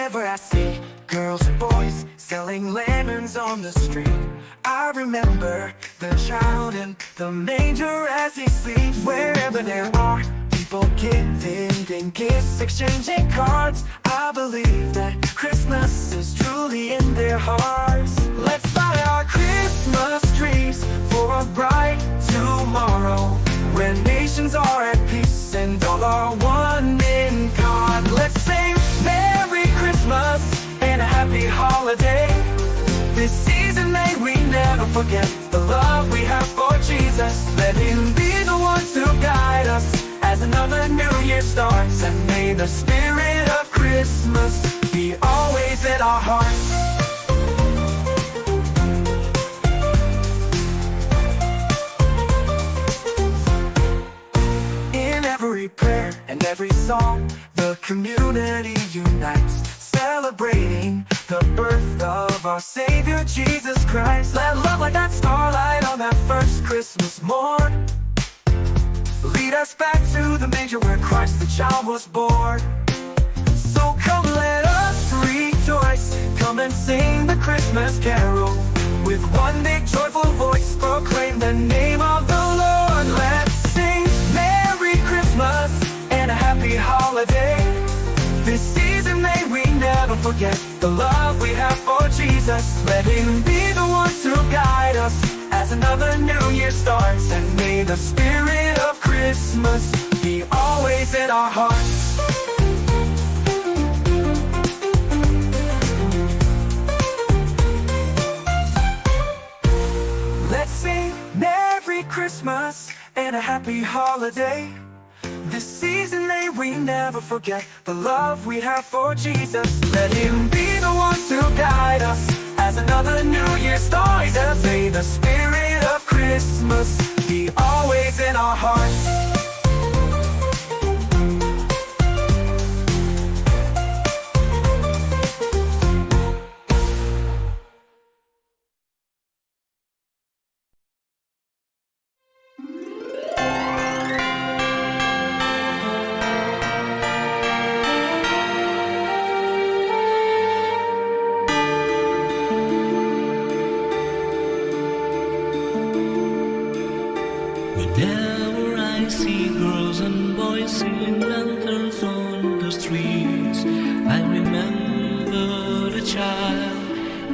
Whenever I see girls and boys selling lemons on the street, I remember the child in the manger as he sleeps. Wherever there are people giving gifts, exchanging cards, I believe that Christmas is truly in their hearts. Let's light our Christmas trees for a bright tomorrow, where nations are at peace and all are one in God. Let's sing Merry Christmas and a happy holiday. This season may we never forget the love we have for Jesus. Let Him be the one to guide us as another new year starts. And may the spirit of Christmas be always in our hearts. In every prayer and every song, the community unites, celebrating the birth of our Savior Jesus Christ. Let love like that starlight on that first Christmas morn lead us back to the manger where Christ the child was born. So come let us rejoice, come and sing the Christmas carol. With one big joyful voice proclaim the name of the Lord. Let's sing Merry Christmas and a happy holiday. This season may we never forget the love we have for Jesus. Let Him be the one to guide us as another new year starts. And may the spirit of Christmas be always in our hearts. Let's sing Merry Christmas and a happy holiday. This season may we never forget the love we have for Jesus. Let Him be the one to guide us as another new year starts. And may the spirit of Christmas be always in our hearts. Whenever I see girls and boys singing lanterns on the streets, I remember the child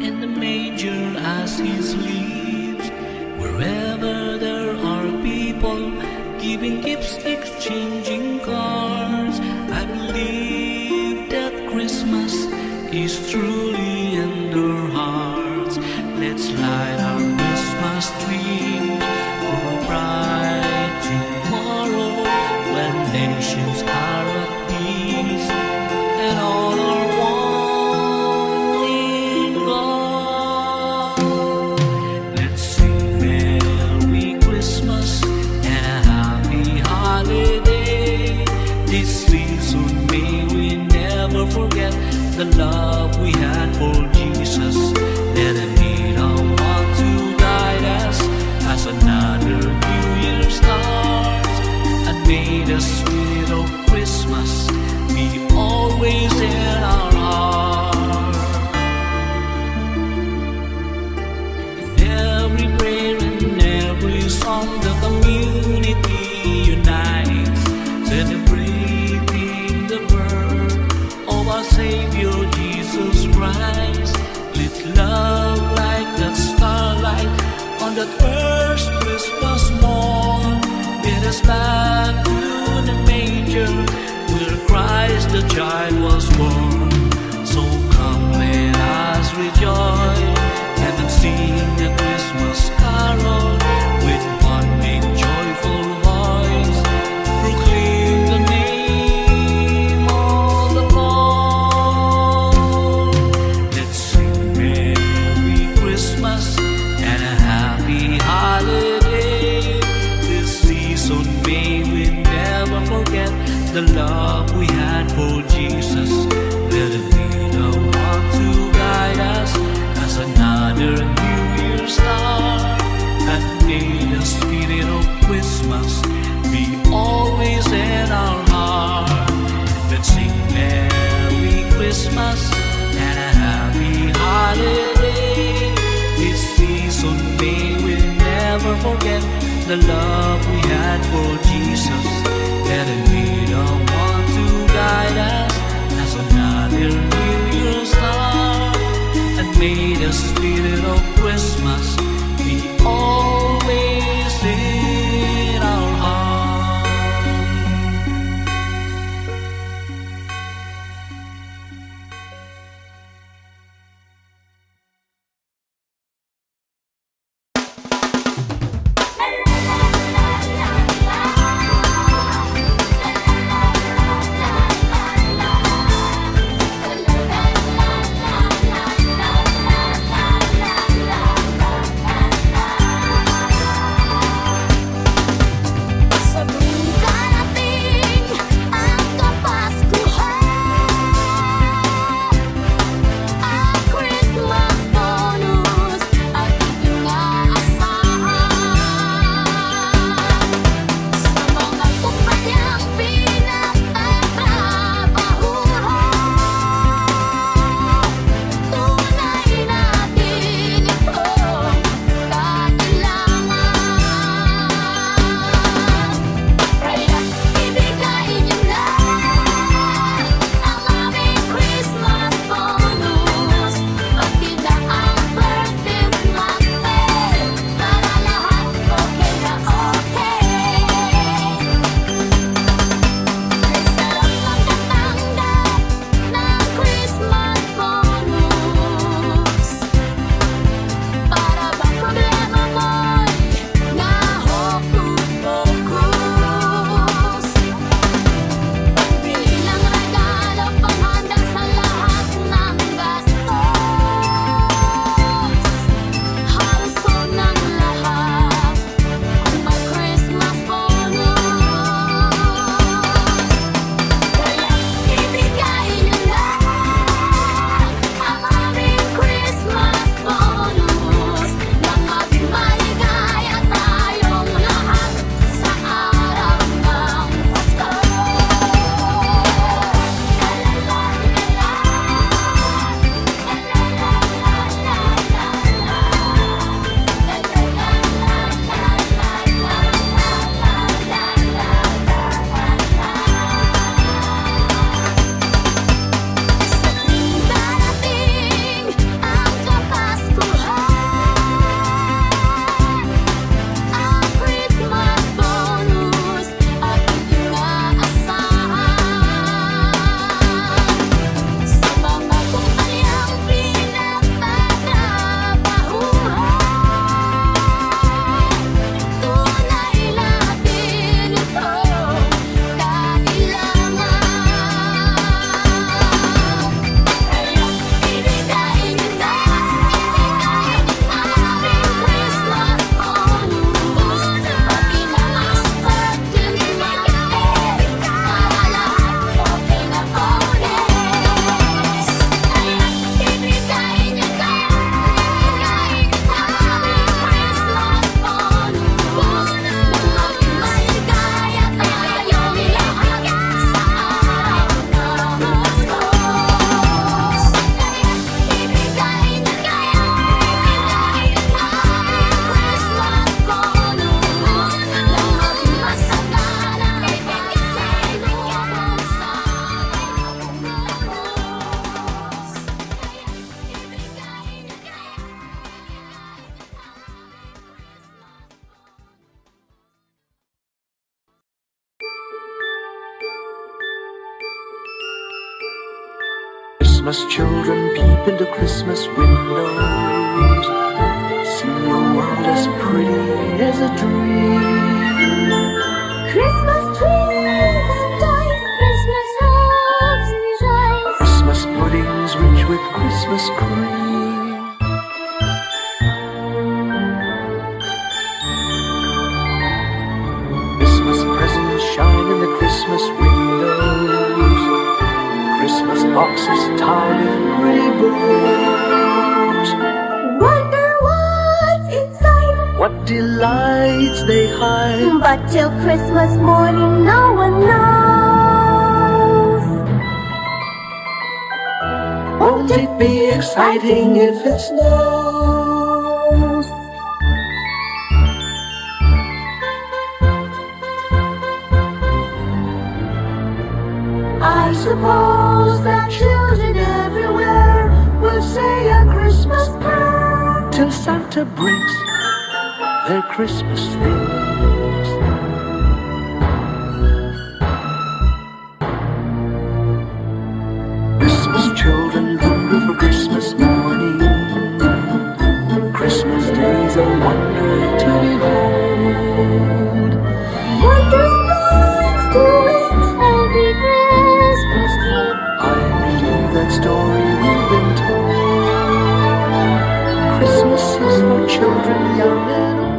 in the manger as he sleeps. Wherever there are people giving gifts, exchanging cards, I believe that Christmas is truly in their hearts. Let's light our Christmas tree for a bright tomorrow, when nations are at peace and all are one in God. Let's sing Merry Christmas and a happy holiday. This season may we never forget the love we had for Jesus. Let Him be the one to guide us as another new year starts. And may the spirit of Christmas be always in our heart. In every prayer and every song, the community unites, celebrating the birth of our Savior Jesus Christ. Let love like that starlight on that first Christmas morn lead us back to the manger where Christ the child was born. So come let us rejoice and sing the Christmas carol with one big joyful voice. Proclaim the name of the Lord. Let's sing Merry Christmas and a happy holiday. This season may we never forget the love we had for Jesus. Let Him be the one to guide us as another new year starts. And may the spirit of Christmas be always in our heart. Let's sing Merry Christmas the love we had for Jesus, that it made a one to guide us as another New Year's star, and made the spirit of Christmas be always in our heart. Christmas children peep into Christmas windows. See a world as pretty as a dream. Christmas trees and toys, Christmas hopes and joys. Christmas puddings rich with Christmas cream. Christmas presents shine in the Christmas windows. Christmas boxes tied in pretty bows. Wonder what's inside, What delights they hide. but till Christmas morning no one knows. Won't it be exciting if it snows? I suppose that children everywhere will say a Christmas prayer till Santa brings their Christmas things. Christmas children hunger for Christmas morning. Christmas day's a wonder to behold. Wondrous things do it every Christmas Eve. I believe that story we've been told. Christmas is for children young and old.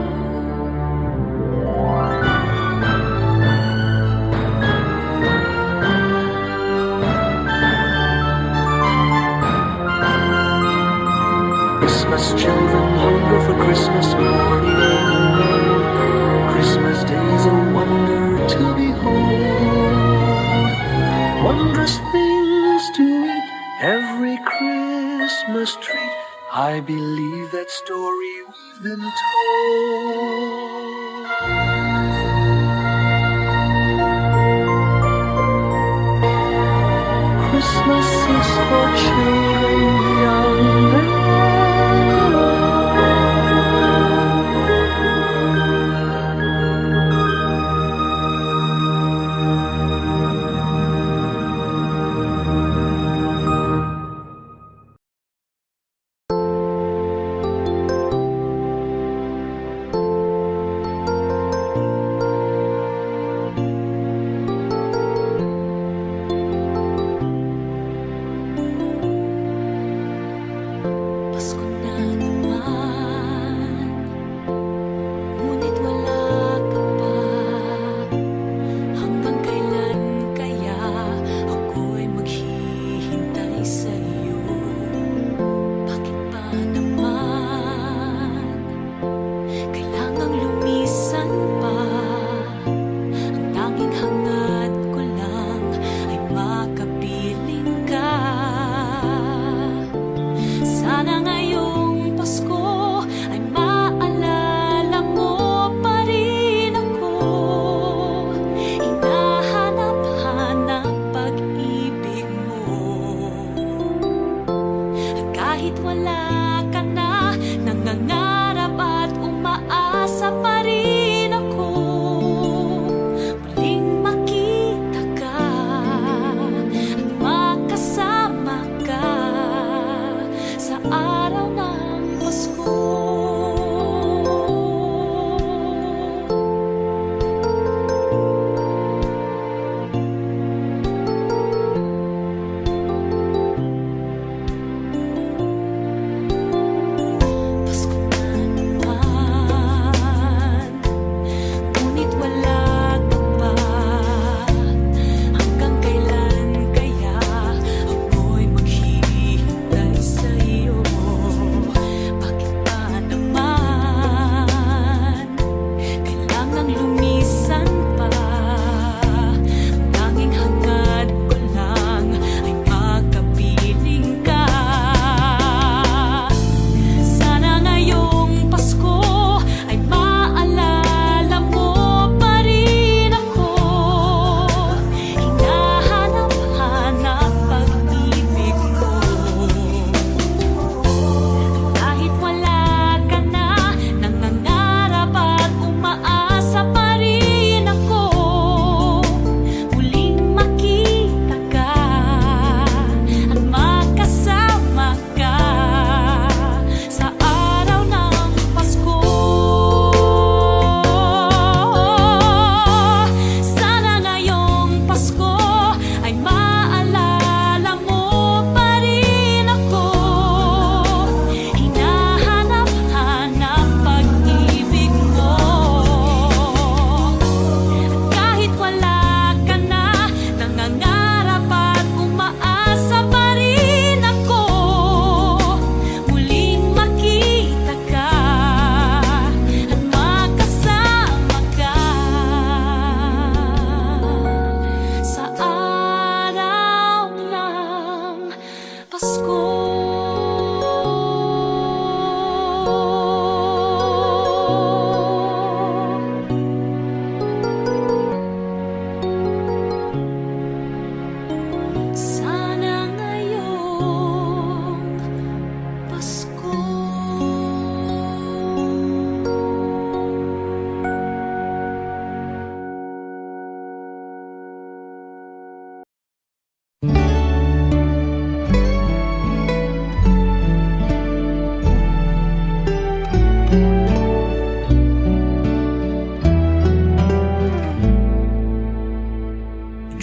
Christmas children hunger for Christmas morning. Christmas day's a wonder to behold. Wondrous things to eat, every Christmas treat. I believe that story we've been told. Christmas is for children young and old.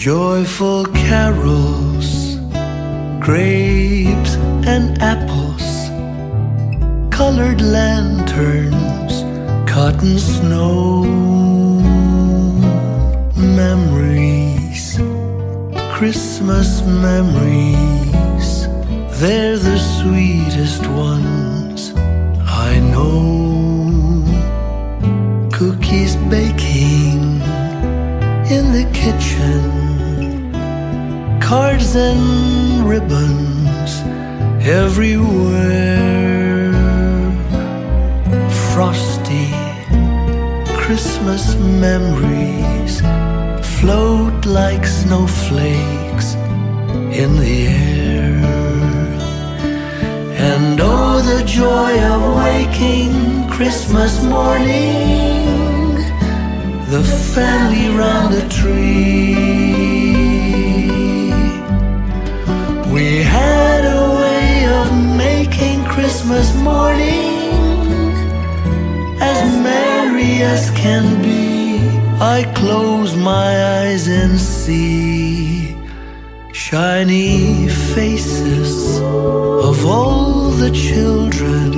Joyful carols, grapes and apples, colored lanterns, cotton snow, memories, Christmas memories, they're the sweetest ones I know. Cookies baking in the kitchen, cards and ribbons everywhere. Frosty Christmas memories float like snowflakes in the air. And oh, the joy of waking Christmas morning, the family round the tree. We had a way of making Christmas morning as merry as can be. I close my eyes and see shiny faces of all the children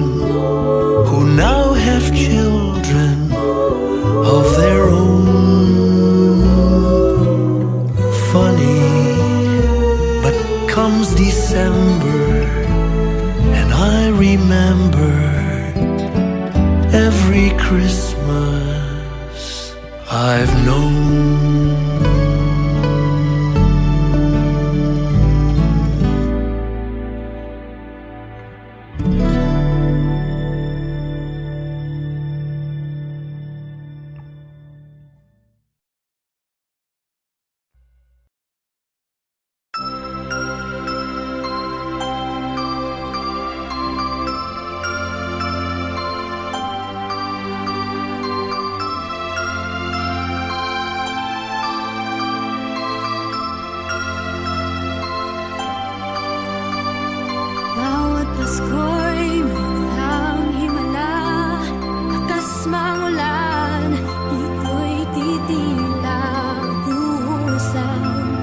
who now have children of their own. Funny, but comes December and I remember every Christmas I've known. Bawat Pasko'y mayroong himala, lakas mangulan, ito'y titila, duhusang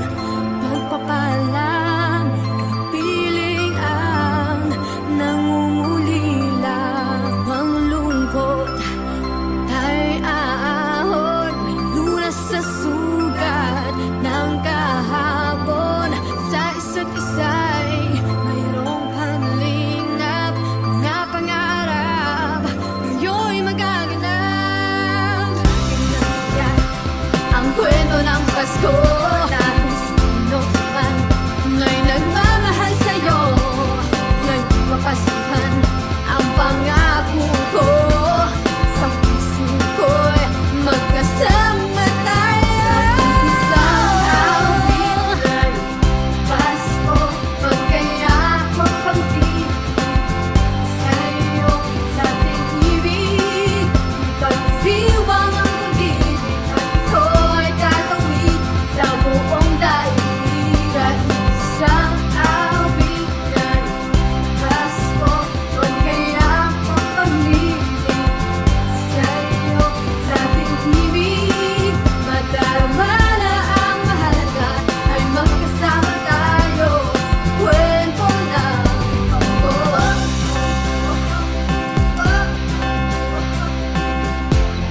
pagpapala, may kapiling ang nangungulila, ang lungkot tayo'y aahon, may lunas sa sugat ng kahapon, sa isa't isa'y mayroong panlingap, mga pangarap, ngayo'y magaganap. Pinasya ang kwento ng Pasko, dahil sino man may nagmamahal sa'yo, ngayong mapasuhan ang pangako ko, sa puso ko'y magkasama tayo. Sa awit ng Pasko, magkayakap ang tinig, sa'yo, sa ating ibig, ipagdiwang ang pag-ibig, at ito'y tatawid sa buong daigdig. At isang awit ng Pasko, magkayakap ang tinig, sa'yo, sa ating ibig, madarama na ang mahalaga, ay magkasama tayo sa kwento ng Pasko.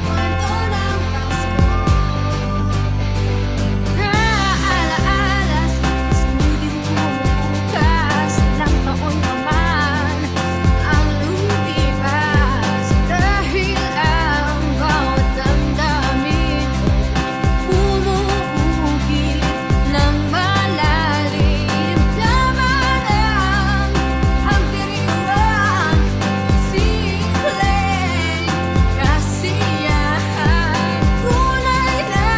Kwento ng Pasko. Naalaala sa pasulit bumubukas, ilang taon naman ang lumipas, dahil ang bawat damdamin umuukit ng malalim. Laman ang diriwang sikleng kasiyahan, tunay na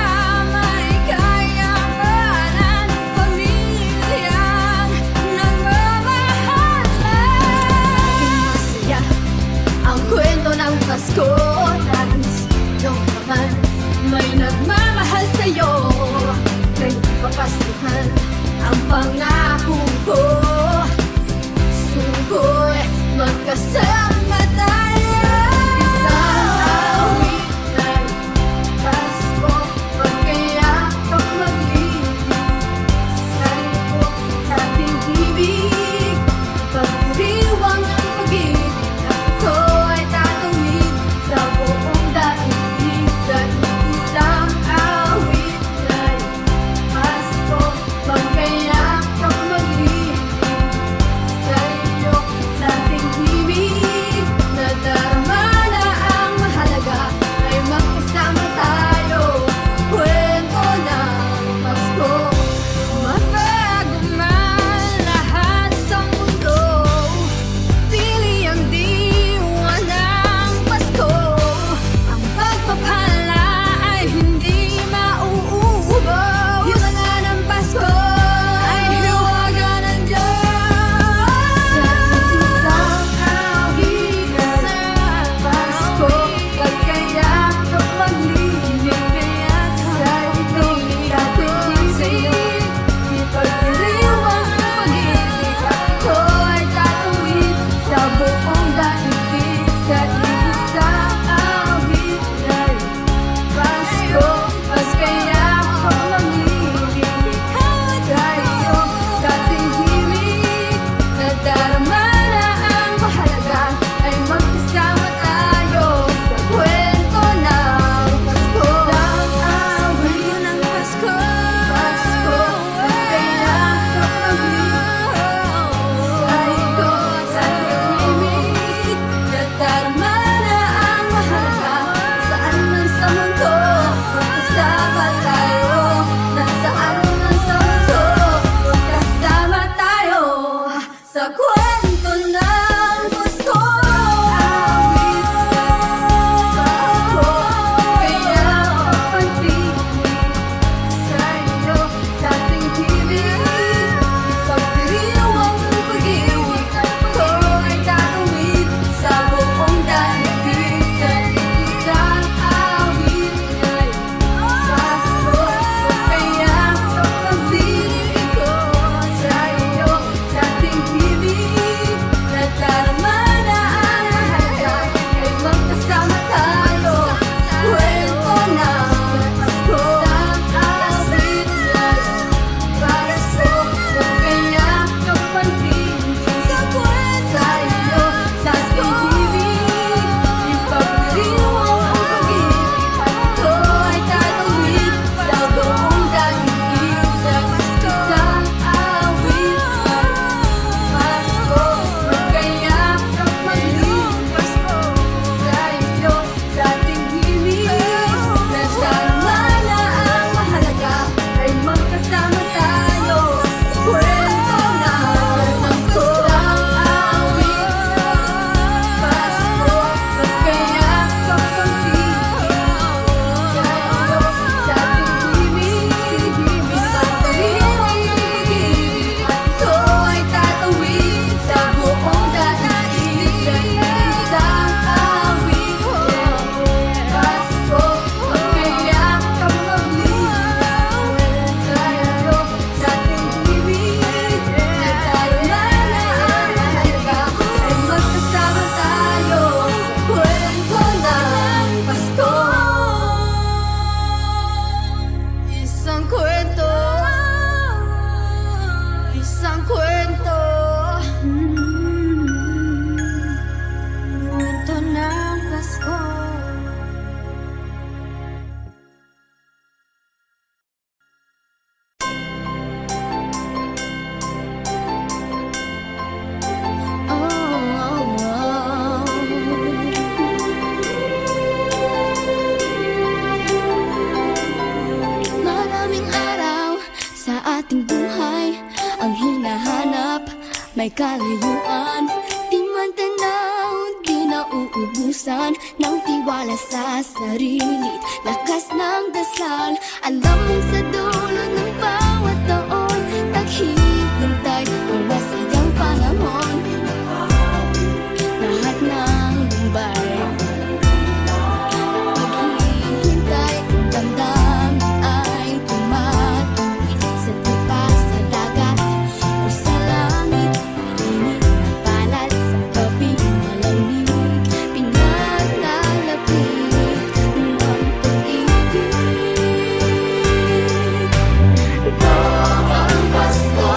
may kayamanan, pamilyang nagmamahalan. Masaya ang kwento ng Pasko, dahil sino naman may nagmamahal sa'yo, ngayong papasuhan ang pangako ko, puso ko'y magkasama tayo. Isang awit ng Pasko, magkayakap maglilig, ating buhay ang hinahanap, may kalayuan. Di man tanaw, di nauubusan ng tiwala sa sarili, lakas ng dasal. Alam mong sa dulo ng bawat taon, naghihintay ang masayang panahon. Lahat ng lumbay, naghihintay, ang damdamin ay tumatuwid sa tipa, sa dagat o sa langit. Init na palad sa gabi, malamig, pinalalapit ng pag-ibig. Ito ang Pasko,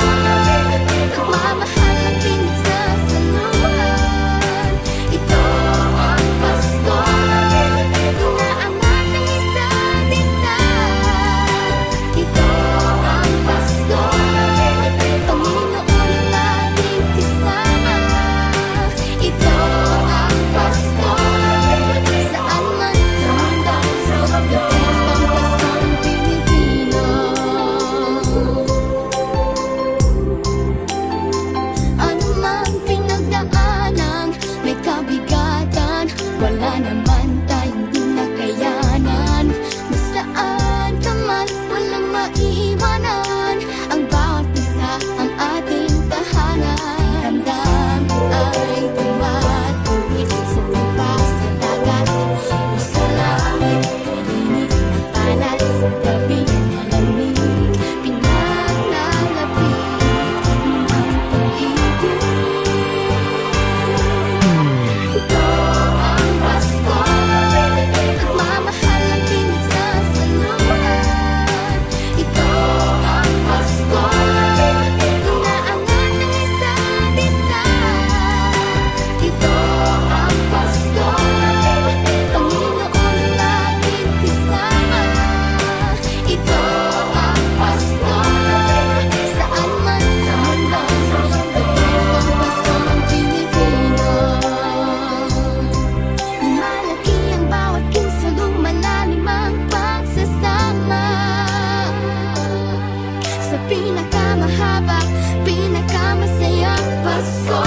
nagmamahal ang pinagsasaluhan. Ito ang Pasko, inaangat ang isa't isa. Ito ang Pasko, Panginoon ang laging kasama. Ito ang Pasko, saan man sa mundo, the best ang Paskong Pilipino. Ano mang pinagdaanan, may kabigatan, wala naman tayong di nakayanan. Nasaan ka man, walang maiiwanan, ang bawat isa ang ating tahanan. Ramdam ay tumatuwid sa tipa, sa dagat o sa langit. Init na palad sa gabi, malamig, pinalalapit ng pag-ibig. Ito ang Pasko, nagmamahal ang pinagsasaluhan. Ito ang Pasko, inaangat ang isa't isa. Ito ang Pasko, Panginoon ang laging kasama. Ito ang Pasko, saan man sa mundo, the best ang Paskong Pilipino. Lumalaki ang bawat kilos, lumalalim ang pagsasama. Sa pinakamahaba, pinakamasayang Pasko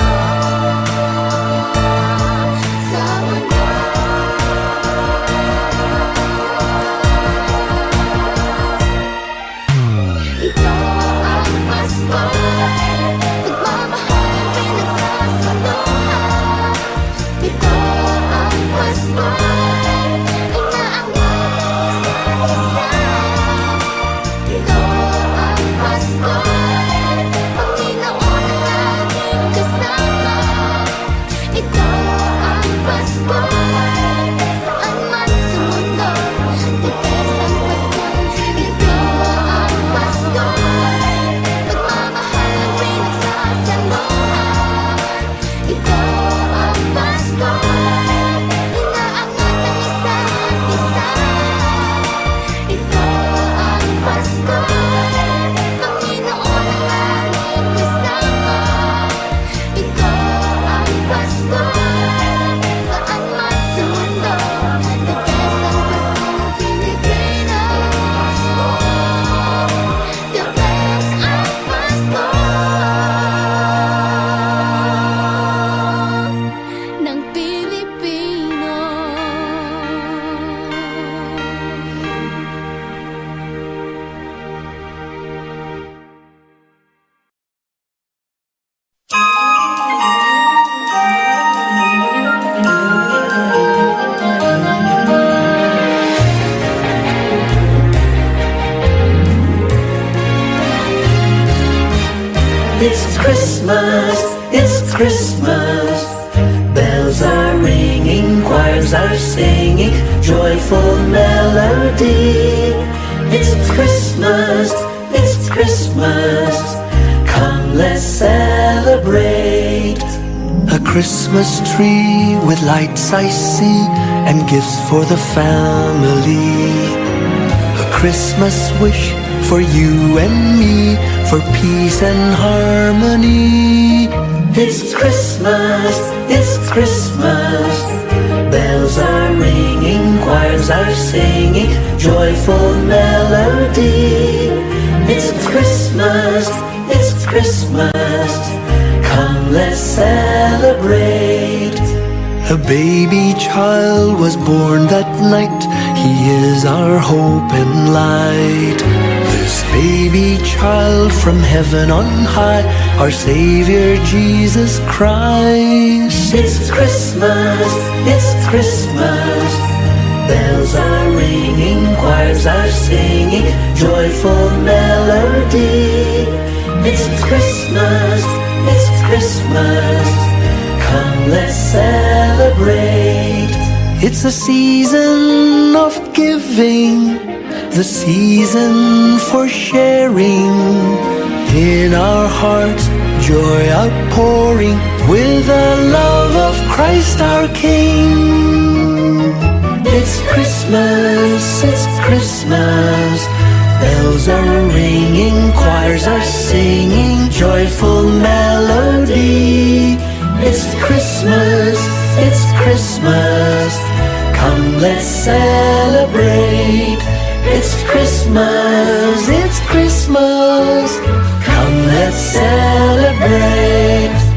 sa mundo. Ito ang Pasko, nagmamahal ang pinagsasaluhan. Ito ang Pasko, inaangat ang isa't isa. Ito ang Pasko, Panginoon ang laging kasama. Ito ang Pasko, saan man sa mundo, the best ang Paskong Ito ang Pasko, nagmamahal ang pinagsasaluhan. Ito ang Pasko, inaangat ang isa't isa. Ito ang Pasko, Panginoon ang laging kasama. Ito ang Pasko, saan man sa mundo, the best ang Paskong Pilipino. The best ang Pasko ng Pilipino. It's Christmas, it's Christmas. Bells are ringing, choirs are singing, joyful melody. It's Christmas, it's Christmas. Come, let's celebrate. A Christmas tree with lights I see, and gifts for the family. A Christmas wish for you and me, for peace and harmony. It's Christmas, it's Christmas. Bells are ringing, choirs are singing, joyful melody. It's Christmas, it's Christmas. Come, let's celebrate. A baby child was born that night. He is our hope and light. This baby child from heaven on high, our Savior Jesus Christ. It's Christmas, it's Christmas. Bells are ringing, choirs are singing, joyful melody. It's Christmas, it's Christmas. Come, let's celebrate. It's a season of giving, the season for sharing. In our hearts, joy outpouring, with the love of Christ our King. It's Christmas, it's Christmas. Bells are ringing, choirs are singing, joyful melody. It's Christmas, it's Christmas. Come, let's celebrate. It's Christmas, it's Christmas. Come, let's celebrate.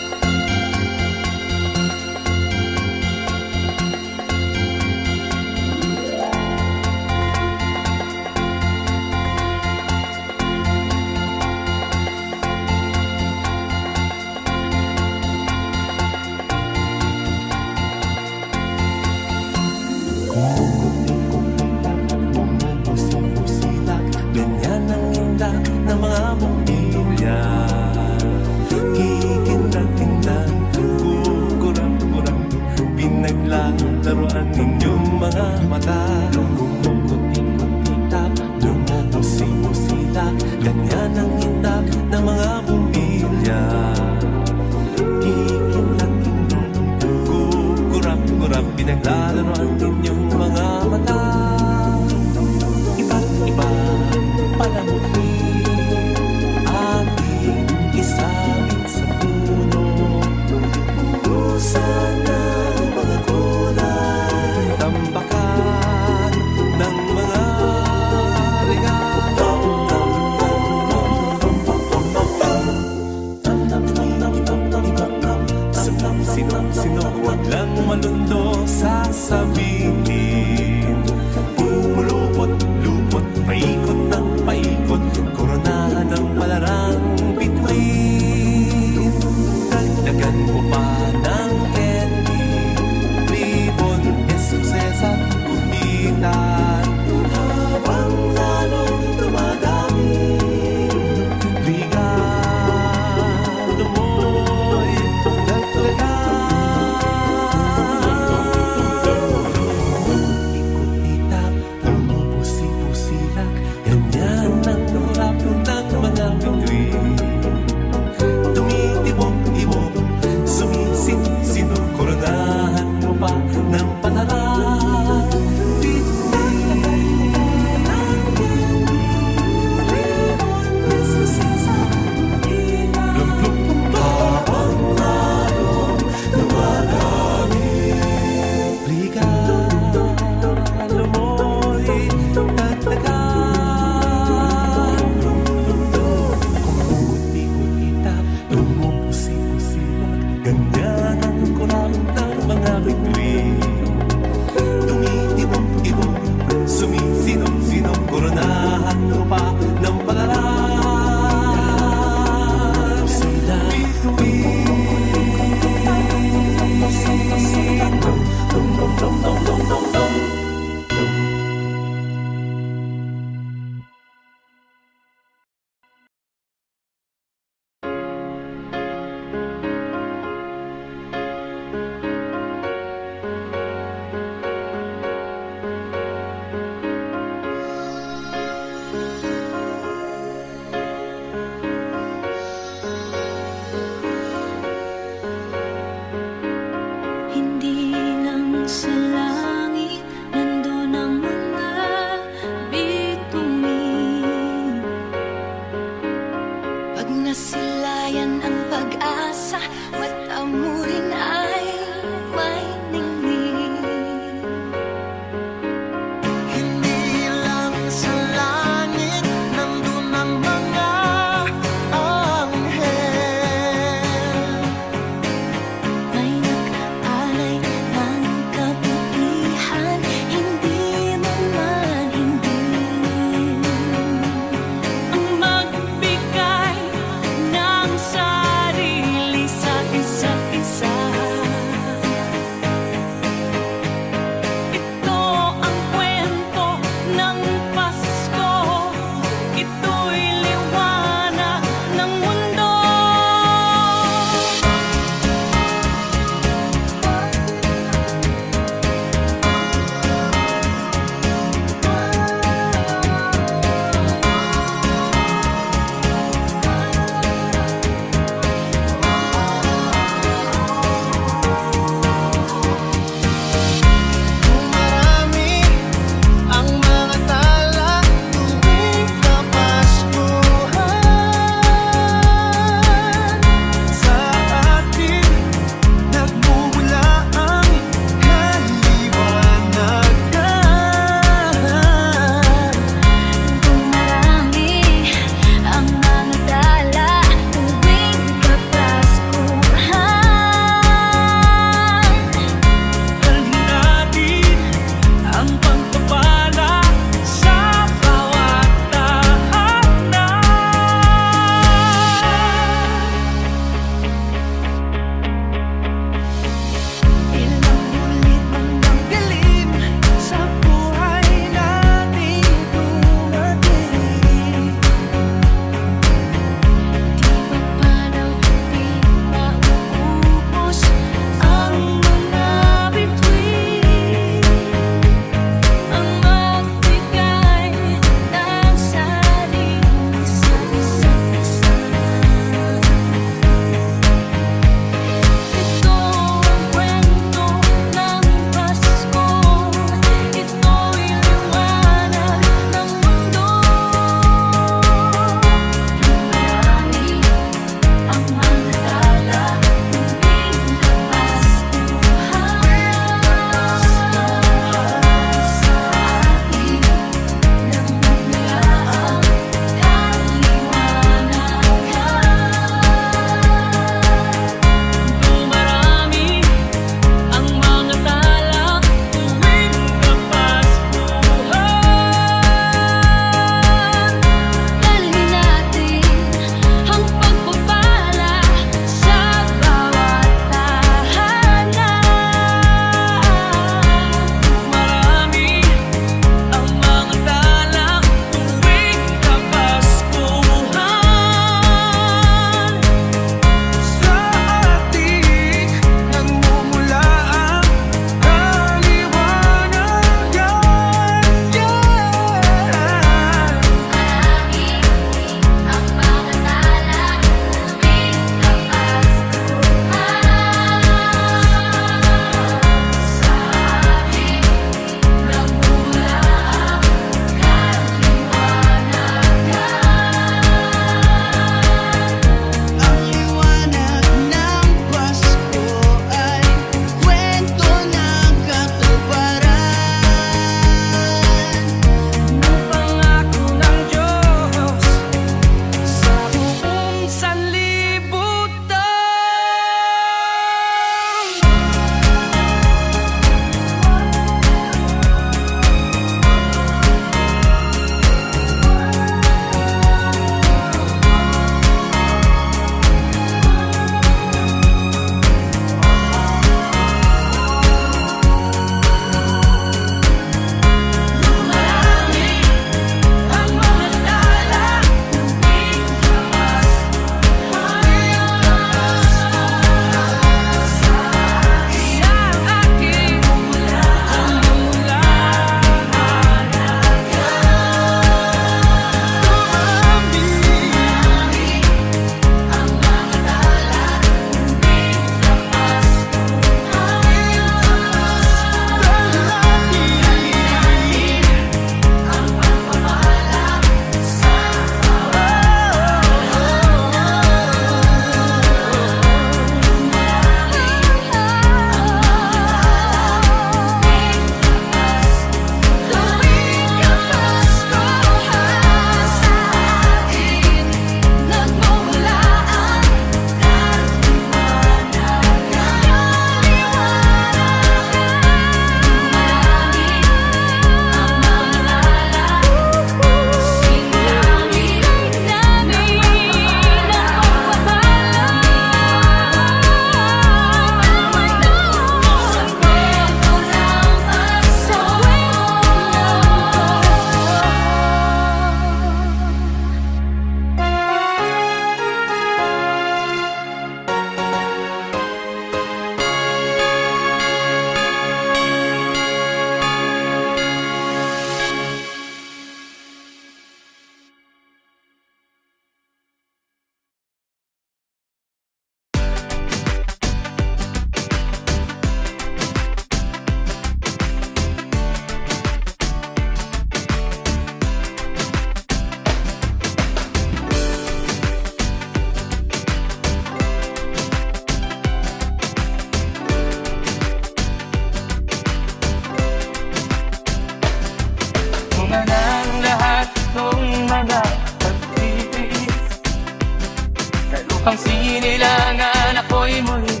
upang sinilangan ako'y muli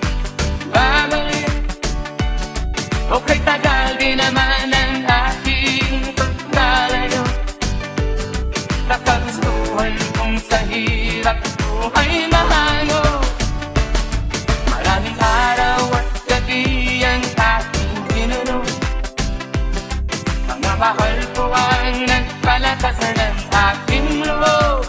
babalik. Okay, tagal din naman ang aking pagkalayo. Nakagustuhan kong sa hirap buhay mahango. Maraming araw at gabi ang aking ginuno. Mga mahal ko ang nagpalakasan ng aking loob.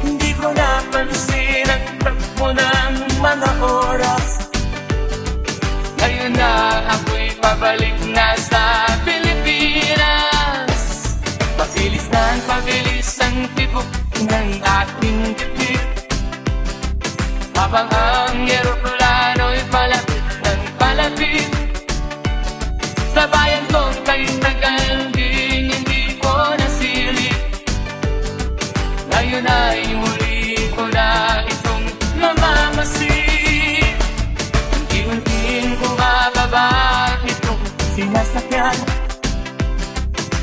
Hindi ko napansin ang takbo ng mga oras. Ngayon na ako'y pabalik na sa Pilipinas. Pabilis ang tibok ng ating dibdib. Habang ang eroplano'y palapit ng palapit sa bayan kong kay tagal din hindi ko nasilip. Ngayon ay muli ko na itong namamasid. Unti-unting bumababa itong sinasakyan.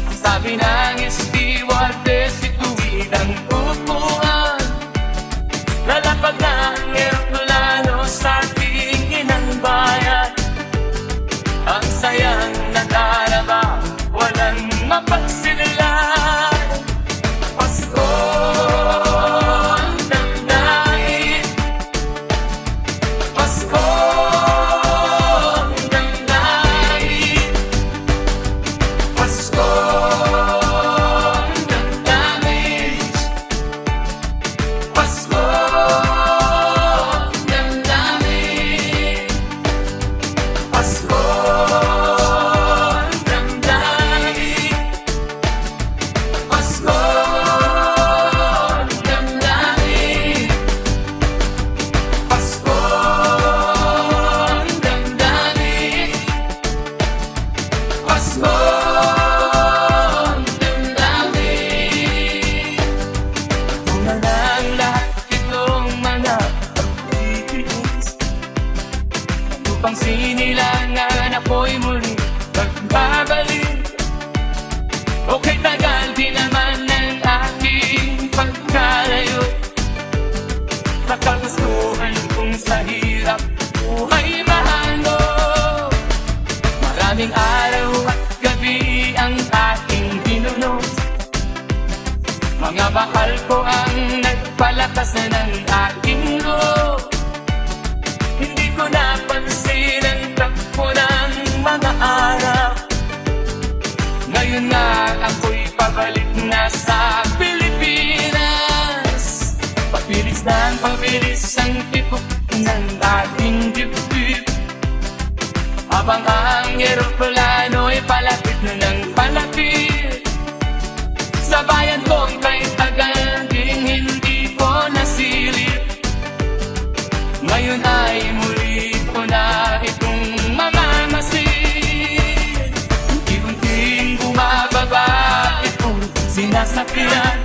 Ang sabi ng stewardess, ituwid ang upuan. Lalapag na ang eroplano sa ating inang bayan. Ang sayang nadarama, walang mapagsilan. Pasko ang damdamin. Pasko ang damdamin. Pasko ang damdamin. Pasko ang damdamin. Pasko ang damdamin. Pasko ang damdamin. Pasko ang damdamin. Pasko ang damdamin. Una ng lahat itong mga pagtitiis upang sinilangan ako'y muli magbabalik. Okay, tagal din naman ang aking pagkalayo. Nakagustuhan kong sa hirap buhay mahango. Maraming araw at gabi ang aking binuno. Mga mahal ko ang nagpalakas na ng aking loob. Hindi ko napansin ang takbo ng mga araw. Ngayon na ako'y pabalik na sa Pilipinas. Pabilis ang tibok ng ating dibdib. Habang ang eroplano'y palapit na ng palapit sa bayan kong kay tagal ding hindi ko nasilip. Ngayon ay muli ko na itong mamamasid. Unti-unting bumababa itong sinasakyan.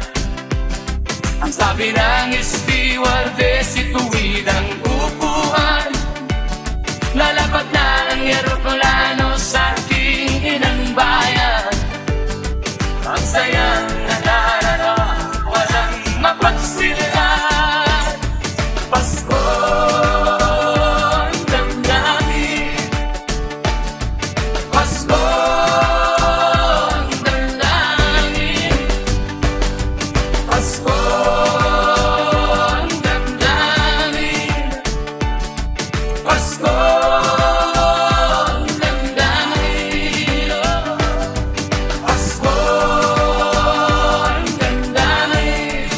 Ang sabi ng stewardess, ituwid ang upuan. Lalapag na ang eroplano sa ating inang bayan. Ang sayang nadarama, walang mapagsilan. Pasko ang damdamin. Pasko ang damdamin. Pasko ang damdamin. Pasko ang damdamin. Pasko ang damdamin.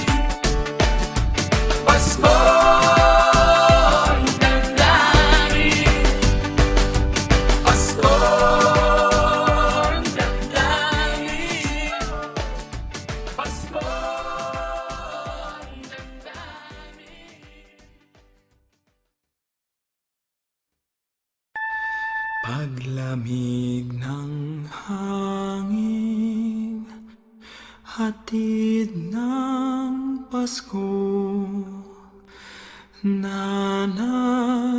Pasko ang damdamin. Pasko ang damdamin. Pasko ang damdamin. Paglamig ng hangin, hatid ng Pasko,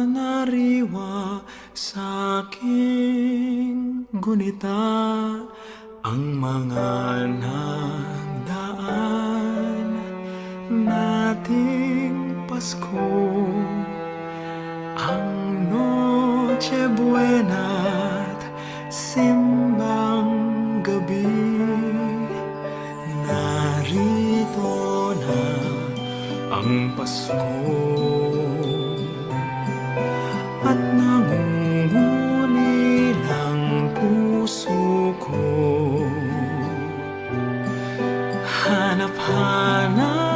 nananariwa sa aking gunita ang mga nagdaan nating Pasko, ang Noche Buena't simbang gabi. Narito na ang Pasko at nangunguli ng puso ko. Hanap-hanap,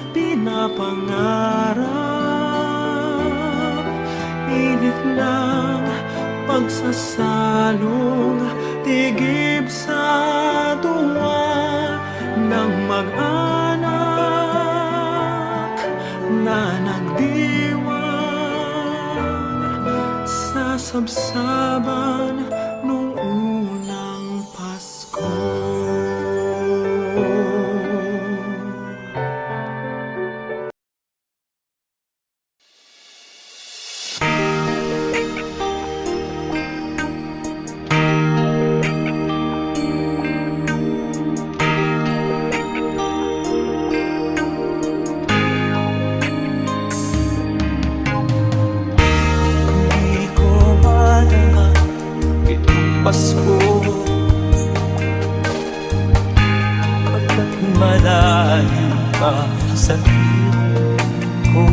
pinapangarap, init ng pagsasalong tigib sa tuwa ng mag-anak na nagdiwang sa sabsaban nung unang Pasko. Hindi ko malaman itong Pasko, pagkat malayo ka sa piling ko.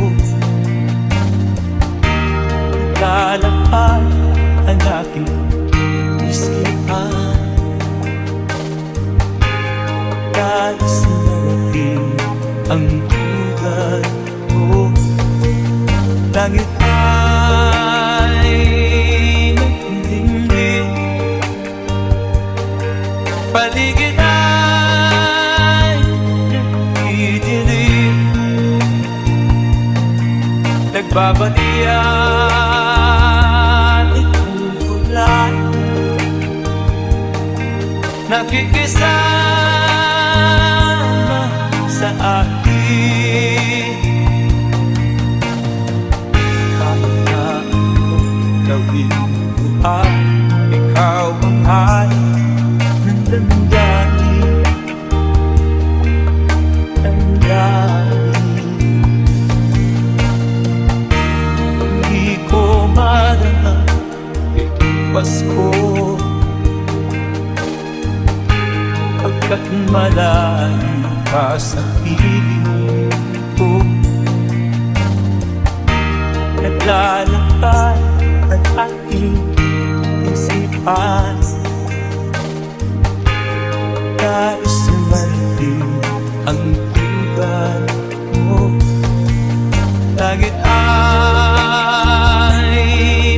Lalakad ang aking isipan, nais natin ang buhay ko. Langit ay nagdilim, paligid ay nagdidilim, nagbabalian itong ulan, nakikisama sa akin. Gawin buhay, ikaw ang hari ng damdamin, damdamin. Hindi ko marahang itong Pasko, pagkat malayo ka sa piling ko. Naglalakad ang aking isipan, nais sumaling ang tugan mo. Langit ay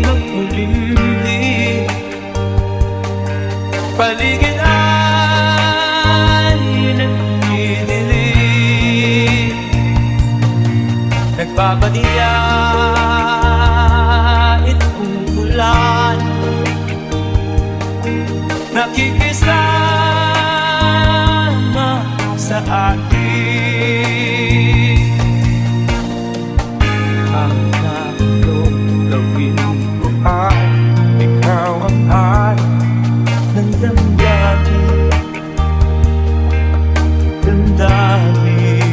makulimlim, paligid ay nagdidilim, nagbabalian itong ulan, nakikisama sa akin. Ang nakulong gawin ko ay ikaw ang hari ng damdamin, damdamin.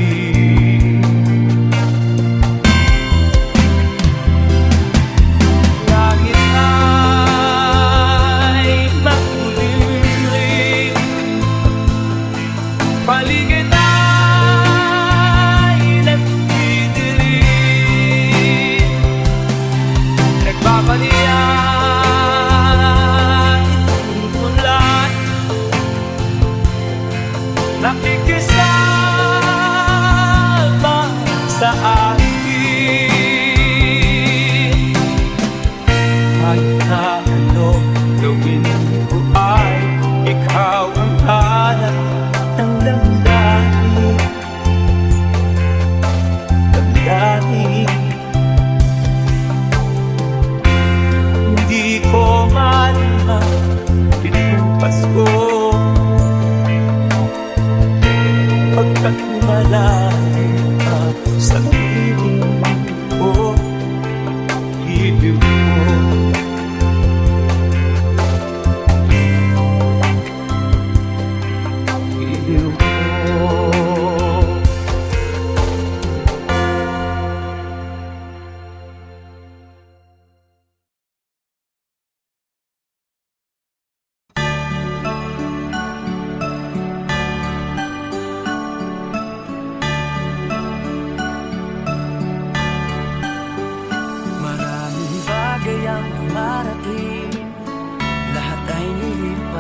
Langit ay makulimlim, paligid ay nagdidilim, nagbabalian itong ulan, nakikisama sa akin. Kahit na ano gawin ko ay ikaw ang hanap ng damdamin, damdamin. Hindi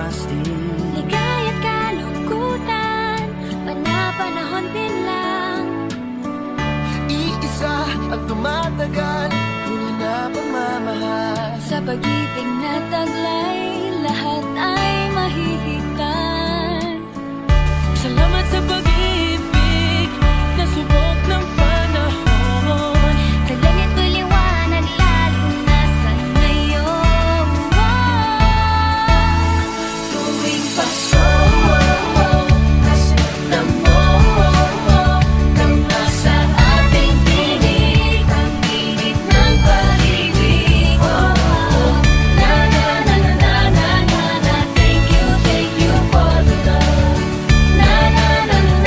everlasting. Ligaya't kalungkutan, panapanahon din lang. Iisa ang tumatagal, tunay na pagmamahal. Sa pag-ibig na taglay, lahat ay mahihigtan. Salamat sa pag-ibig na subok ng panahon. Talangit ko'y liwanag, lalo na sa ngayon. Tuwing Pasko, kasi mo nang nasa ating tinig, ang init ng pag-ibig. Na na na na na na na na, thank you for the love. Na na na na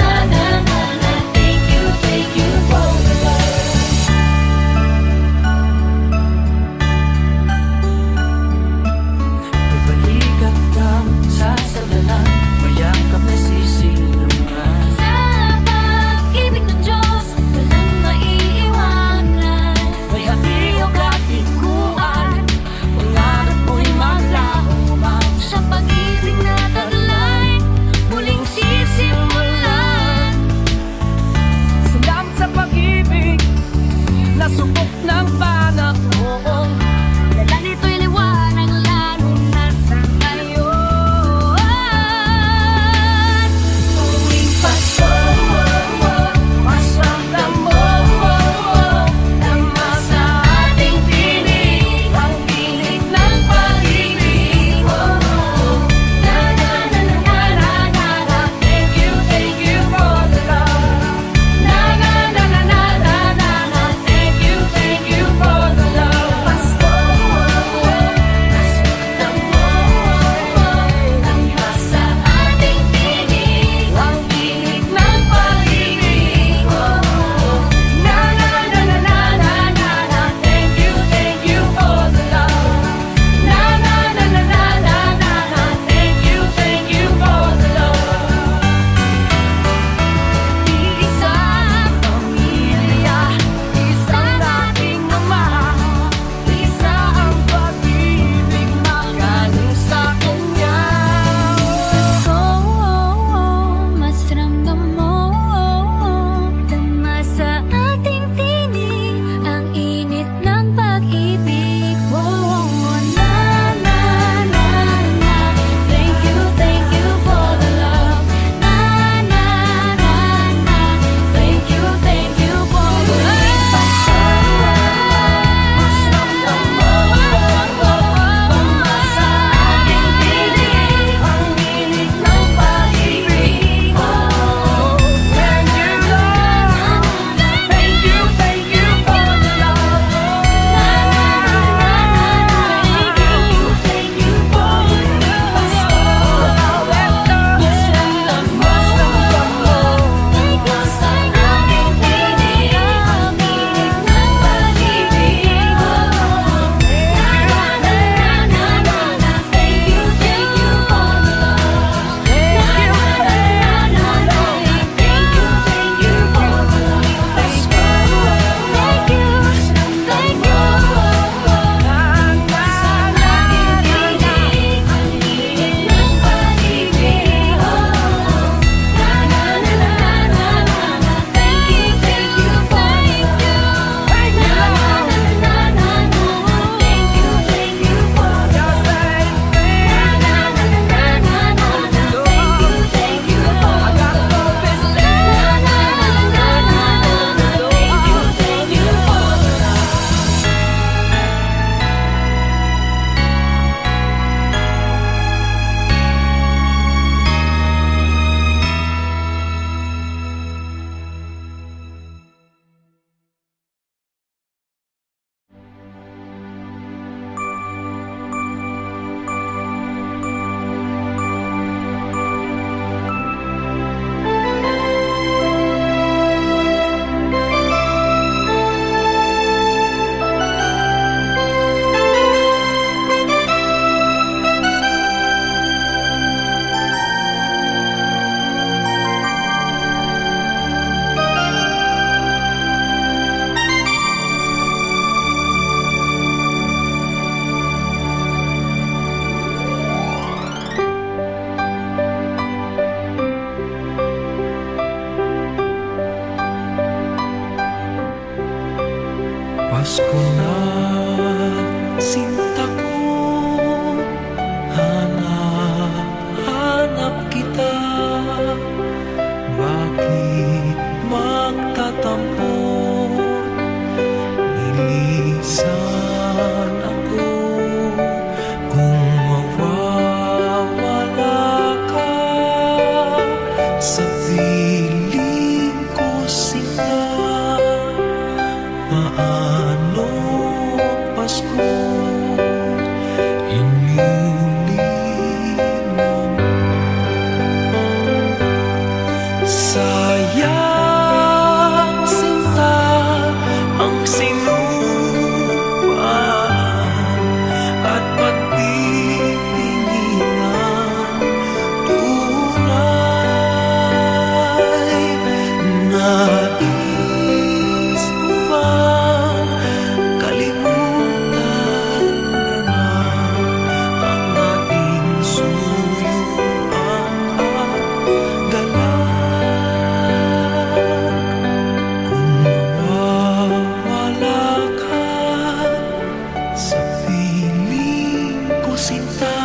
sinta,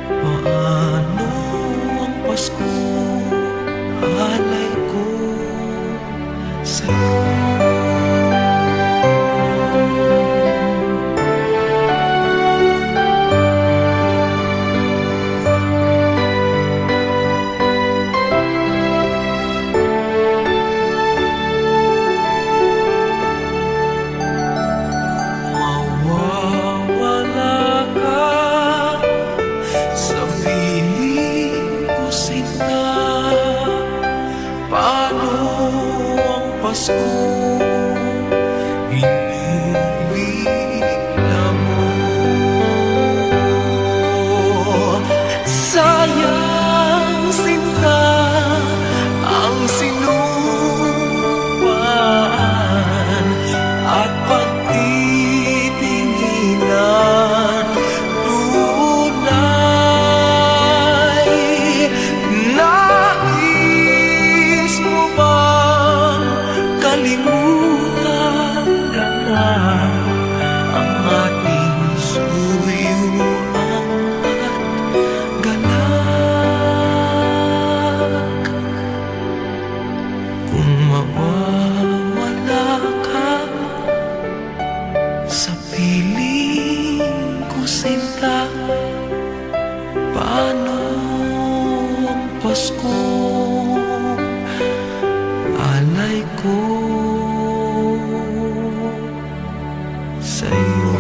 paano ang Pasko? Alay ko sa'yo. Mawawala ka sa piling ko, sinta. Paano ang Pasko? Inilila mo. Sayang, sinta, ang sinumpaan at pagtitinginan. Tunay, nais mo bang kalimutan ka na ang ating suyuan at galak? Kung mawawala ka sa piling ko, sinta, paano ang Pasko? Alay ko sa'yo.